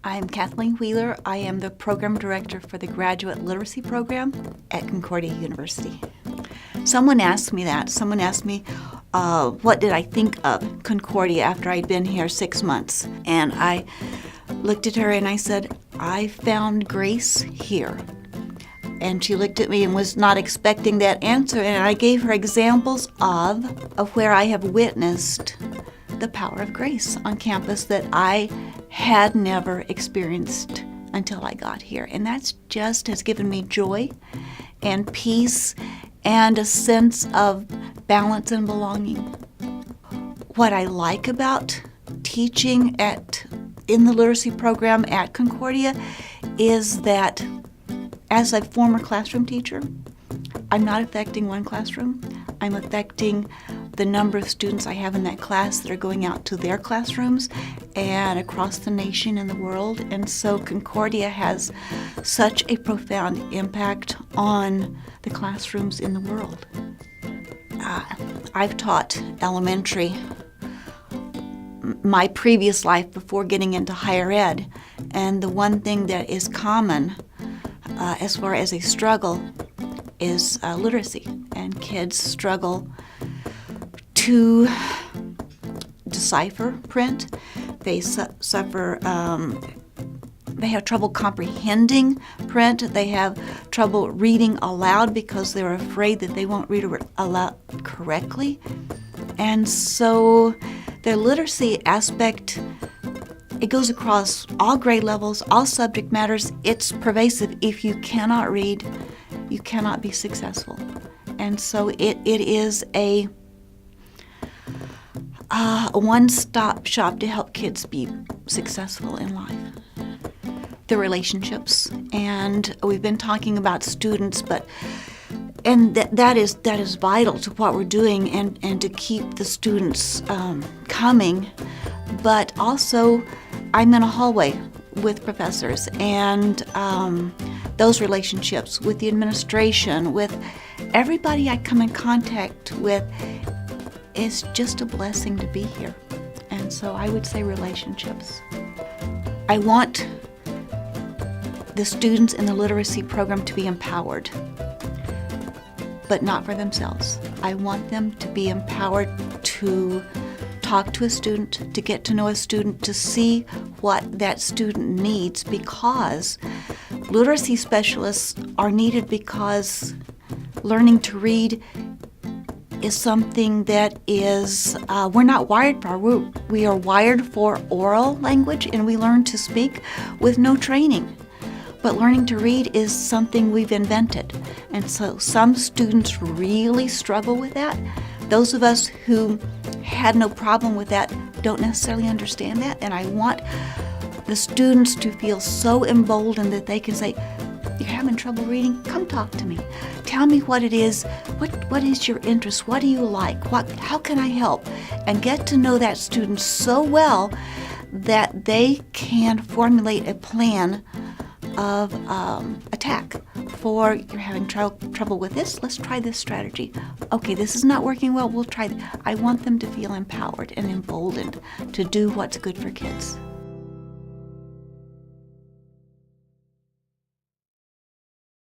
I'm Kathleen Wheeler. I am the Program Director for the Graduate Literacy Program at Concordia University. Someone asked me that. Someone asked me what did I think of Concordia after I'd been here 6 months. And I looked at her and I said, I found grace here. And she looked at me and was not expecting that answer. And I gave her examples of where I have witnessed the power of grace on campus that I had never experienced until I got here. And that's just has given me joy and peace and a sense of balance and belonging. What I like about teaching in the literacy program at Concordia is that as a former classroom teacher, I'm not affecting one classroom. I'm affecting the number of students I have in that class that are going out to their classrooms and across the nation and the world. And so Concordia has such a profound impact on the classrooms in the world. I've taught elementary my previous life before getting into higher ed, and the one thing that is common as far as a struggle is literacy, and kids struggle to decipher print. They suffer. They have trouble comprehending print. They have trouble reading aloud because they're afraid that they won't read aloud correctly. And so their literacy aspect, it goes across all grade levels, all subject matters. It's pervasive. If you cannot read, you cannot be successful. And so it is a one-stop shop to help kids be successful in life. The relationships, and we've been talking about students, and that is vital to what we're doing and to keep the students coming. But also, I'm in a hallway with professors, and those relationships with the administration, with everybody I come in contact with, is just a blessing to be here. And so I would say relationships. I want the students in the literacy program to be empowered, but not for themselves. I want them to be empowered to talk to a student, to get to know a student, to see what that student needs, because literacy specialists are needed because learning to read is something that is, we're not wired for. We are wired for oral language, and we learn to speak with no training. But learning to read is something we've invented. And so some students really struggle with that. Those of us who had no problem with that don't necessarily understand that. And I want the students to feel so emboldened that they can say, you're having trouble reading? Come talk to me. Tell me what it is. What is your interest? What do you like? How can I help? And get to know that student so well that they can formulate a plan of attack. For you're having trouble with this, let's try this strategy. Okay, this is not working well, we'll try. I want them to feel empowered and emboldened to do what's good for kids.